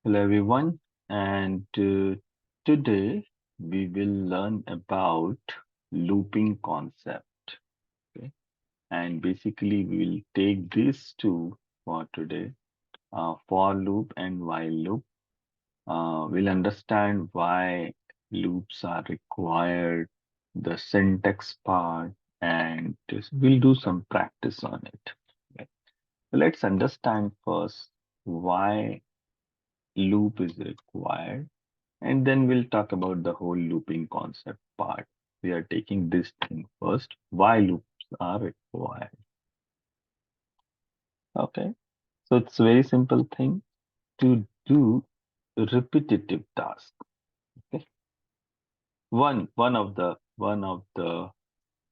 Hello everyone, and today we will learn about looping concept. Okay? And basically we will take these two for today, for loop and while loop. We'll understand why loops are required, the syntax part, and we'll do some practice on it. Okay? So let's understand first why loop is required, and then we'll talk about the whole looping concept part. We are taking this thing first, why loops are required. Okay, so it's a very simple thing to do repetitive task. Okay, one of the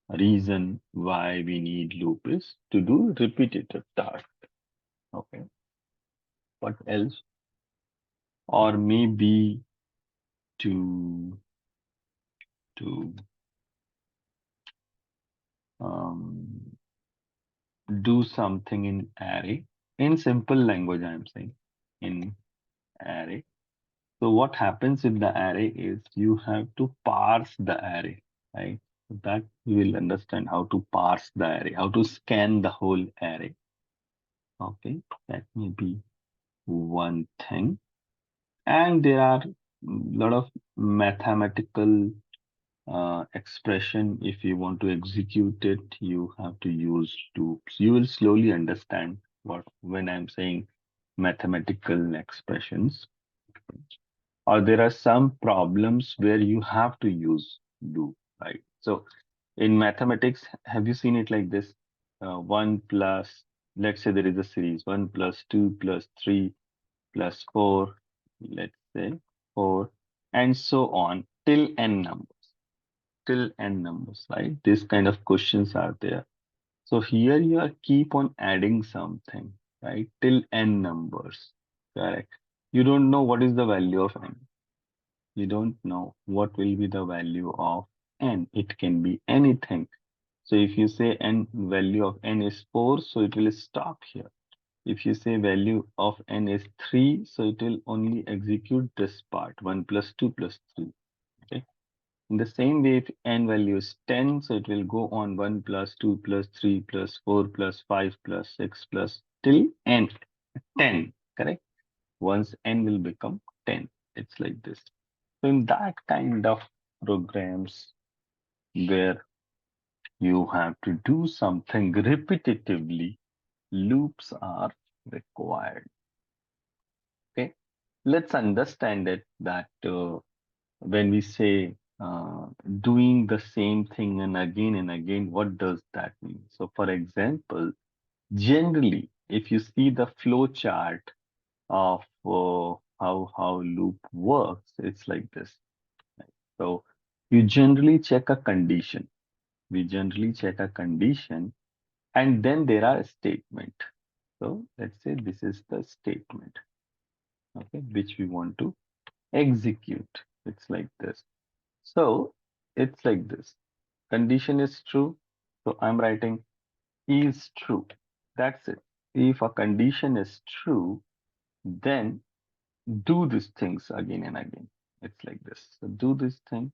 reason why we need loop is to do repetitive task. Okay, what else? Or maybe to to um, do something in array. In simple language, I'm saying in array. So what happens in the array is you have to parse the array, right? So that you will understand how to parse the array, how to scan the whole array. Okay, that may be one thing. And there are a lot of mathematical expression. If you want to execute it, you have to use loops. You will slowly understand what when I'm saying mathematical expressions, or there are some problems where you have to use loop, right? So in mathematics, have you seen it like this? One plus, let's say there is a series, one plus two plus three plus four, let's say four, and so on till n numbers, right? This kind of questions are there. So here you are keep on adding something, right? Till n numbers, correct? You don't know what is the value of n. You don't know what will be the value of n. It can be anything. So if you say n value of n is 4, so it will stop here. If you say value of n is 3, so it will only execute this part, 1 plus 2 plus 3. Okay. In the same way, if n value is 10, so it will go on 1 plus 2 plus 3 plus 4 plus 5 plus 6 plus till n, 10, correct? Once n will become 10. It's like this. So in that kind of programs where you have to do something repetitively, loops are required. Okay, let's understand it that when we say doing the same thing and again, what does that mean? So, for example, generally, if you see the flow chart of how loop works, it's like this. So, you generally check a condition. We generally check a condition, and then there are a statement. So, let's say this is the statement, okay, which we want to execute. It's like this. So it's like this. Condition is true. So I'm writing is true. That's it. If a condition is true, then do these things again and again. It's like this. So do this thing,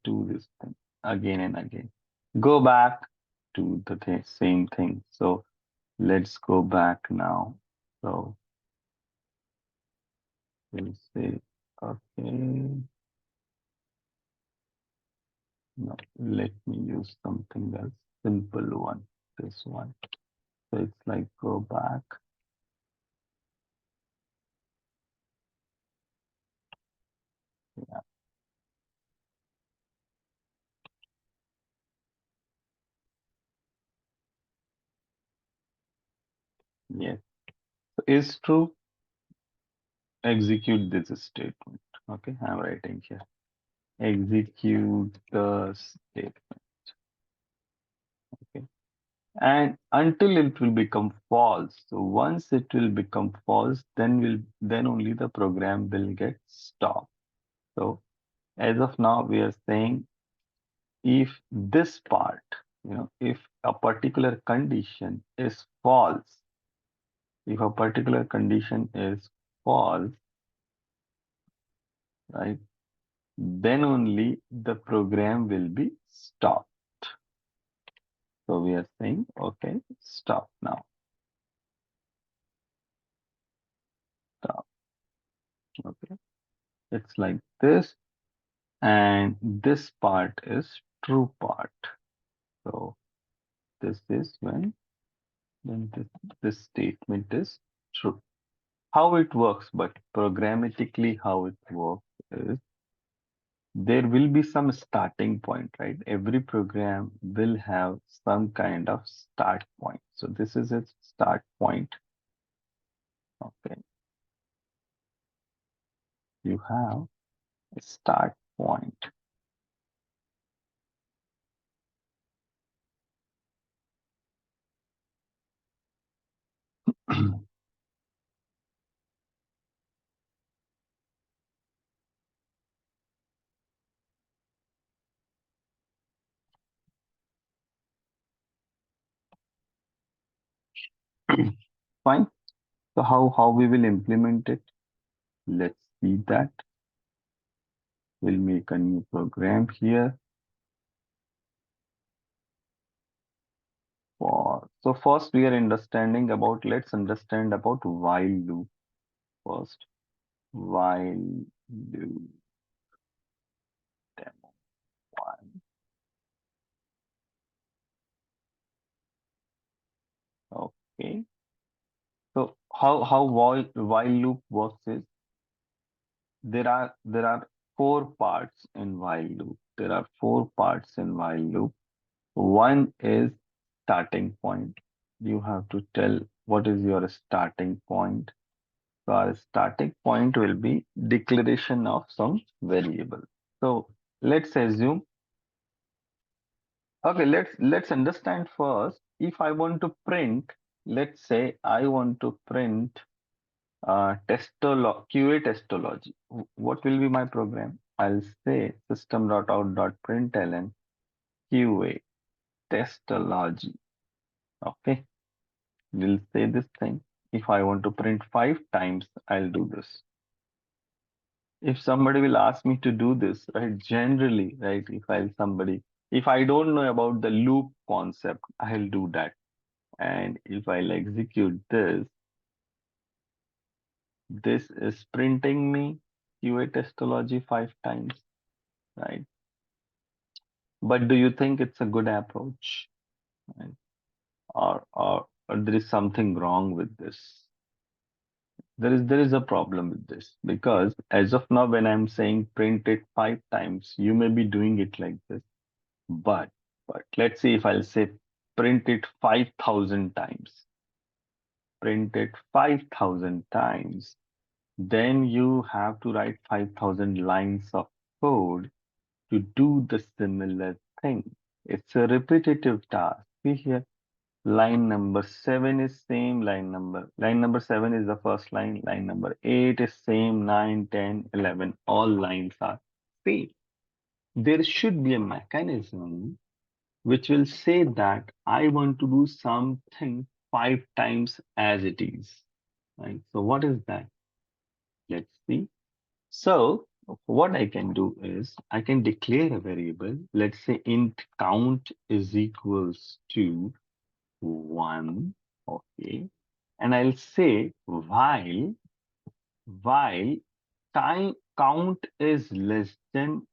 do this thing again and again. Go back to the same thing. So let's go back now. So we'll say, okay, no, let me use something else. Simple one. This one. So it's like go back. Yeah, yes. So is true, execute this statement. Okay, I'm writing here. Execute the statement. Okay. And until it will become false. So once it will become false, then only the program will get stopped. So as of now, we are saying if this part, if a particular condition is false, If a particular condition is false, right, then only the program will be stopped. So we are saying, okay, stop now, stop. Okay, it's like this, and this part is true part. So this is when this statement is true. How it works, but programmatically how it works is there will be some starting point, right? Every program will have some kind of start point. So this is its start point. Okay, you have a start point. Fine. So how we will implement it? Let's see that. We'll make a new program here for. So first we are understanding about. Let's understand about while loop first. While loop demo one. Okay. So how while loop works is there are four parts in while loop. There are four parts in while loop. One is starting point. You have to tell what is your starting point. So our starting point will be declaration of some variable. So let's assume, okay, let's understand first. If I want to print, let's say I want to print QA testology. What will be my program? I'll say system.out.println QA testology. Okay, we'll say this thing. If I want to print 5 times, I'll do this. If somebody will ask me to do this, right? Generally, right? If I don't know about the loop concept, I'll do that. And if I'll execute this is printing me QA testology 5 times, right? But do you think it's a good approach? Right? Or there is something wrong with this? There is a problem with this because as of now, when I'm saying print it 5 times, you may be doing it like this. But but let's see if I'll say print it 5,000 times. Print it 5,000 times. Then you have to write 5,000 lines of code to do the similar thing. It's a repetitive task. See here, line number 7 is same line number 7 is the first line, line number 8 is same, 9, 10, 11, all lines are same. There should be a mechanism which will say that I want to do something 5 times as it is. Right? So what is that? Let's see. So what I can do is I can declare a variable. Let's say int count is equals to 1. Okay. And I'll say while time count is less than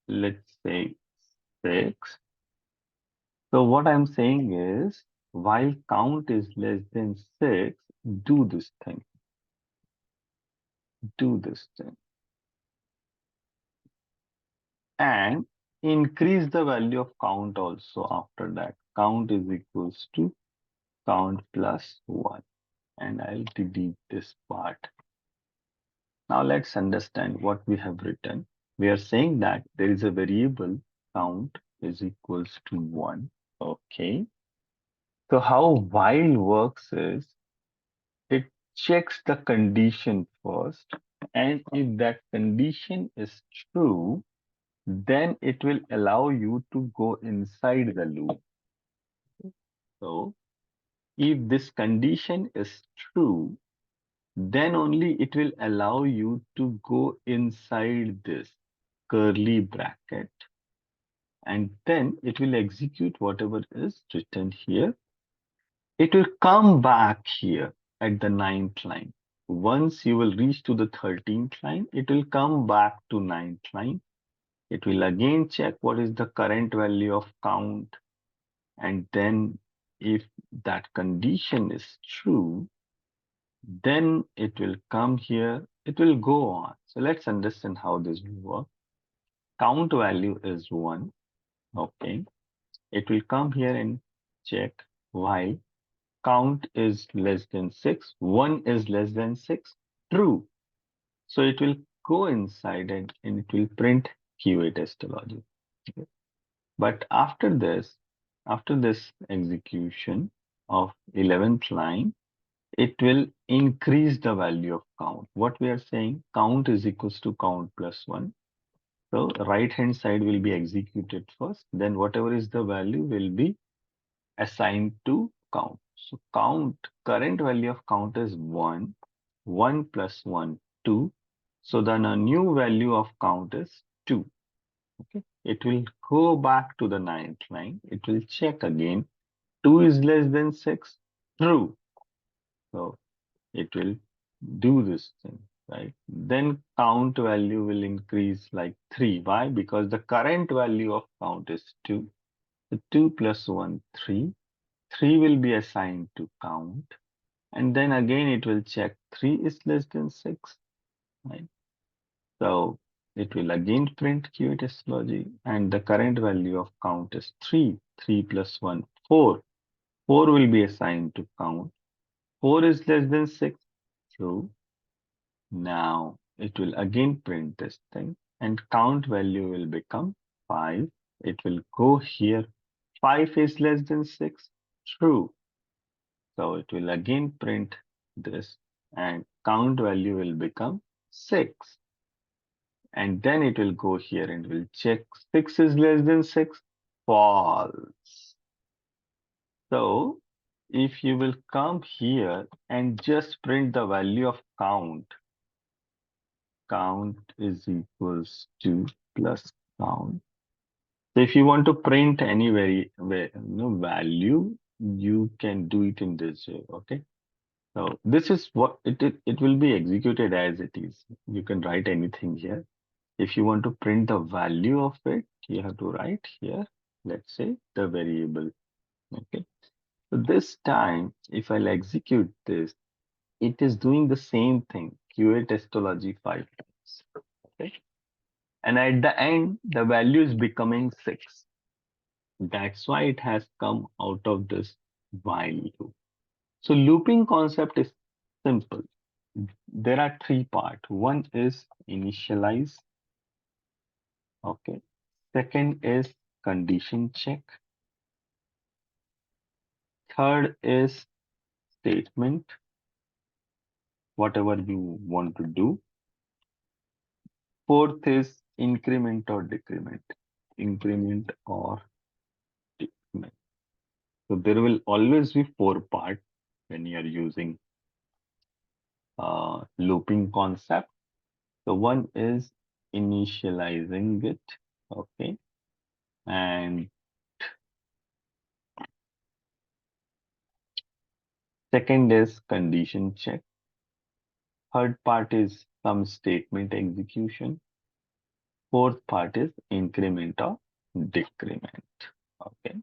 let's say 6. So what I'm saying is while count is less than 6, do this thing. Do this thing. And increase the value of count also after that. Count is equals to count plus 1. And I'll delete this part. Now let's understand what we have written. We are saying that there is a variable count is equals to 1. Okay. So how while works is it checks the condition first. And if that condition is true, then it will allow you to go inside the loop. So If this condition is true, then only it will allow you to go inside this curly bracket, and then it will execute whatever is written here. It will come back here at the ninth line. Once you will reach to the 13th line, it will come back to ninth line. It will again check what is the current value of count. And then if that condition is true, then it will come here. It will go on. So let's understand how this will work. Count value is 1. Okay. It will come here and check while count is less than 6, 1 is less than 6, true. So it will go inside and it will print QA testology. Okay. But after this execution of 11th line, it will increase the value of count. What we are saying, count is equals to count plus 1. So right hand side will be executed first, then whatever is the value will be assigned to count. So count, current value of count is 1, 1 plus 1, 2. So then a new value of count is 2. Okay. It will go back to the ninth line. It will check again. 2 is less than 6. True. So it will do this thing, right? Then count value will increase like 3. Why? Because the current value of count is 2. So 2 plus 1, 3. 3 will be assigned to count. And then again it will check 3 is less than 6, right? So it will again print QA logic, and the current value of count is 3. 3 plus 1, 4. 4 will be assigned to count. 4 is less than 6. True. Now it will again print this thing, and count value will become 5. It will go here. 5 is less than 6. True. So it will again print this, and count value will become 6. And then it will go here and will check 6 is less than 6. False. So if you will come here and just print the value of count, count is equals to plus count. So if you want to print any value, you can do it in this way. Okay. So this is what it will be executed as it is. You can write anything here. If you want to print the value of it, you have to write here, let's say the variable. Okay. So this time, if I'll execute this, it is doing the same thing, QA testology 5 times. Okay. And at the end, the value is becoming 6. That's why it has come out of this while loop. So looping concept is simple. There are 3 parts. One is initialize. Okay. Second is condition check. Third is statement, whatever you want to do. Fourth is increment or decrement. Increment or decrement. So there will always be 4 parts when you are using looping concept. So one is initializing it. Okay. And second is condition check. Third part is some statement execution. Fourth part is increment or decrement. Okay.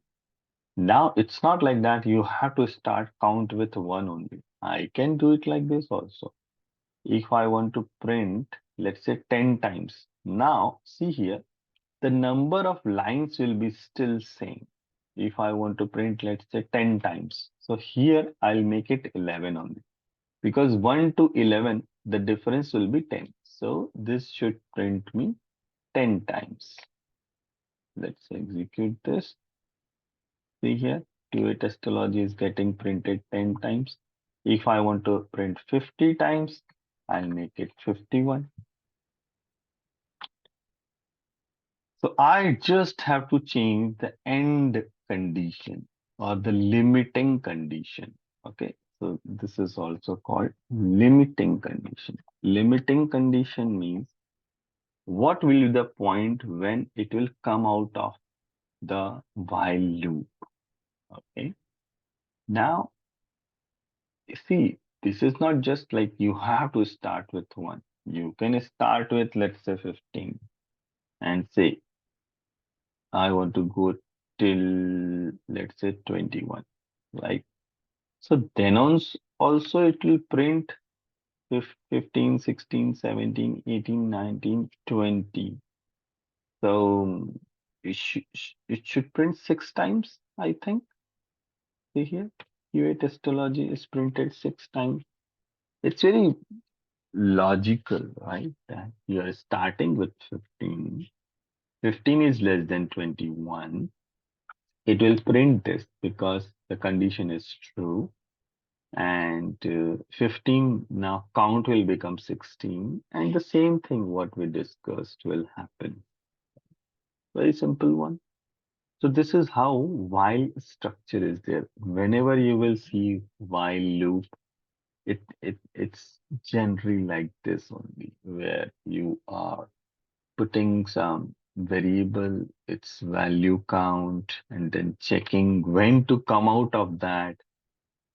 Now it's not like that you have to start count with 1 only. I can do it like this also. If I want to print, let's say 10 times. Now see here, the number of lines will be still same. If I want to print, let's say 10 times. So here I'll make it 11 only. Because 1 to 11, the difference will be 10. So this should print me 10 times. Let's execute this. See here, QA testology is getting printed 10 times. If I want to print 50 times, I'll make it 51. So I just have to change the end condition or the limiting condition. Okay, so this is also called limiting condition. Limiting condition means what will be the point when it will come out of the while loop. Okay, now see, this is not just like you have to start with one. You can start with, let's say, 15 and say, I want to go till, let's say, 21, right? So then also it will print 15, 16, 17, 18, 19, 20. So it should print 6 times, I think. See here, QA testology is printed 6 times. It's very logical, right? That you are starting with 15. 15 is less than 21. It will print this because the condition is true. And 15 now count will become 16. And the same thing what we discussed will happen. Very simple one. So this is how while structure is there. Whenever you will see while loop, it's generally like this only, where you are putting some variable, its value count, and then checking when to come out of that.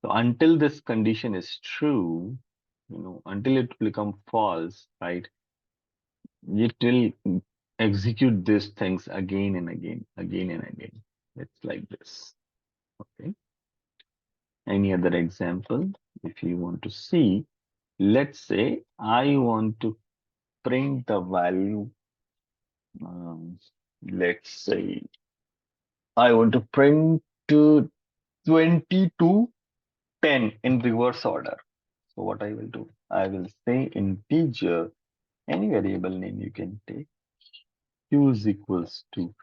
So until this condition is true, until it become false, right? It will execute these things again and again, again and again. It's like this. Okay. Any other example? If you want to see, let's say I want to print the value. Um, let's say I want to print to 20 to 10 in reverse order. So what I will do, I will say integer, any variable name you can take, q is equals to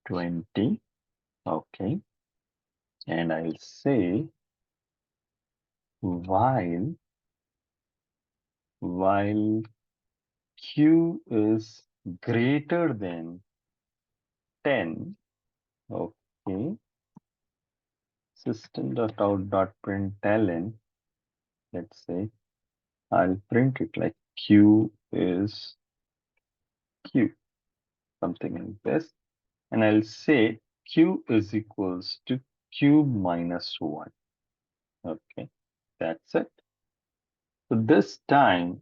20. Okay. And I'll say while q is greater than 10. Okay. System.out.println, let's say I'll print it like q is q, something like this. And I'll say q is equals to q minus 1. Okay, that's it. So this time,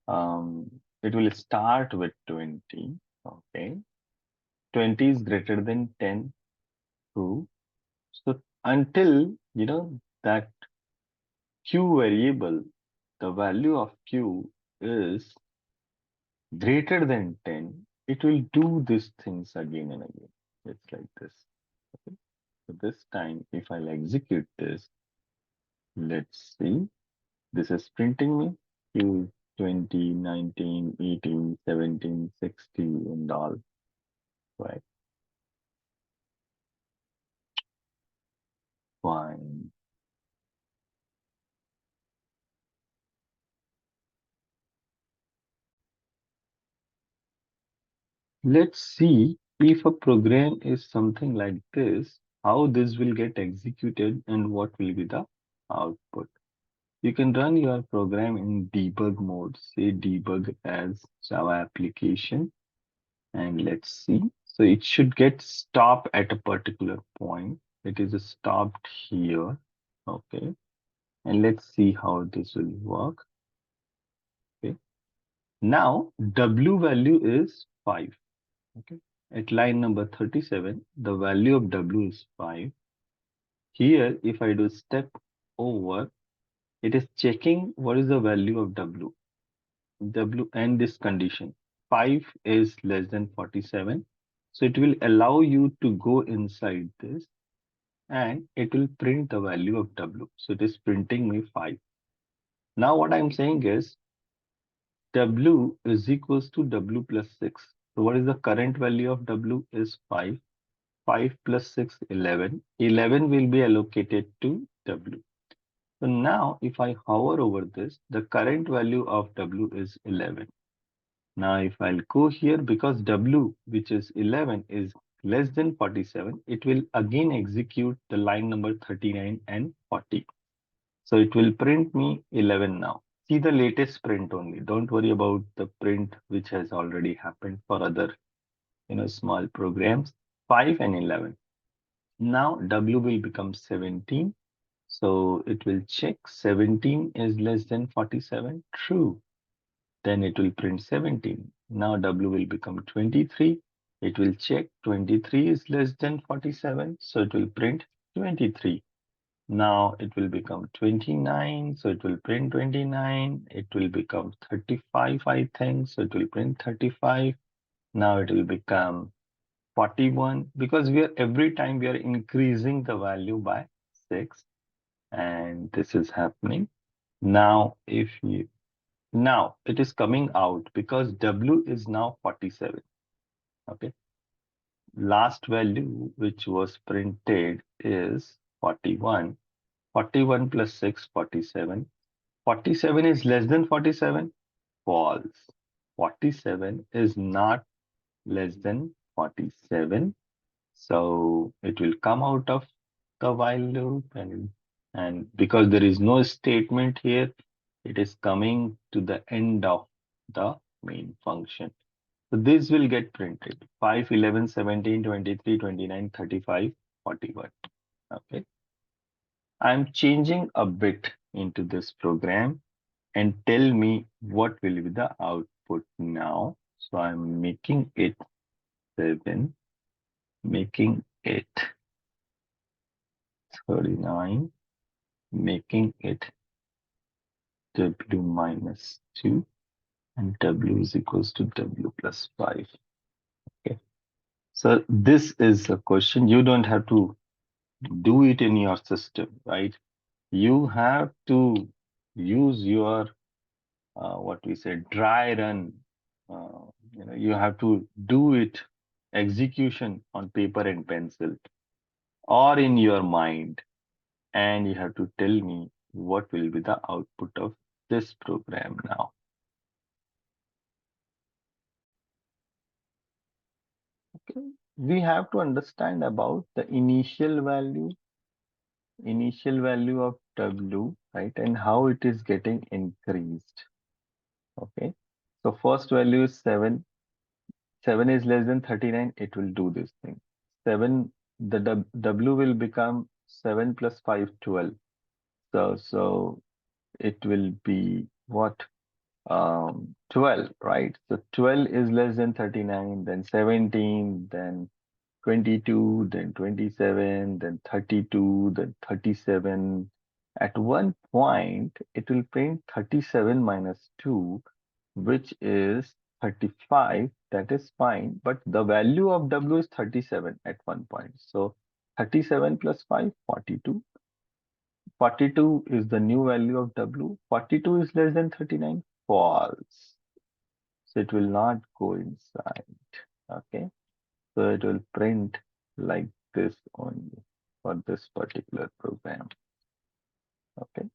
it will start with 20. Okay, 20 is greater than 10, true. So until, that q variable, the value of q is greater than 10, it will do these things again and again. It's like this. Okay. So this time, if I'll execute this, let's see. This is printing me q 20, 19, 18, 17, 60, and all. Right. Fine. Let's see if a program is something like this, how this will get executed and what will be the output. You can run your program in debug mode, say debug as Java application, and let's see. So it should get stopped at a particular point. It is stopped here. Okay. And let's see how this will work. Okay. Now W value is 5. Okay. At line number 37, the value of W is 5. Here, if I do step over, it is checking what is the value of W. W and this condition. 5 is less than 47. So it will allow you to go inside this and it will print the value of W. So it is printing me 5. Now what I'm saying is W is equals to W plus 6. So what is the current value of W is 5. 5 plus 6, 11. 11 will be allocated to W. So now if I hover over this, the current value of W is 11. Now if I'll go here, because W, which is 11, is less than 47, it will again execute the line number 39 and 40. So it will print me 11 now. See the latest print only. Don't worry about the print which has already happened for other, small programs. 5 and 11. Now W will become 17. So it will check 17 is less than 47. True. Then it will print 17. Now W will become 23. It will check 23 is less than 47. So it will print 23. Now it will become 29. So it will print 29. It will become 35, I think. So it will print 35. Now it will become 41 because every time we are increasing the value by 6, and this is happening. Now now it is coming out because W is now 47. Okay. Last value which was printed is 41. 41 plus 6, 47. 47 is less than 47. False. 47 is not less than 47. So it will come out of the while loop, and because there is no statement here, it is coming to the end of the main function. So this will get printed 5, 11, 17, 23, 29, 35, 41. Okay. I'm changing a bit into this program and tell me what will be the output now. So I'm making it 7, making it 39, making it W minus 2, and W is equals to W plus 5. Okay. So this is a question. You don't have to do it in your system, right? You have to use your what we say dry run. You have to do it execution on paper and pencil or in your mind, and you have to tell me what will be the output of this program now. Okay. We have to understand about the initial value of W, right, and how it is getting increased. Okay. So first value is 7. 7 is less than 39. It will do this thing. 7, the W will become 7 plus 5, 12. So it will be what? 12, right? So 12 is less than 39, then 17, then 22, then 27, then 32, then 37. At one point, it will print 37 minus 2, which is 35. That is fine, but the value of W is 37 at one point. So 37 plus 5, 42. 42 is the new value of W. 42 is less than 39. False. So it will not go inside. Okay. So it will print like this only for this particular program. Okay.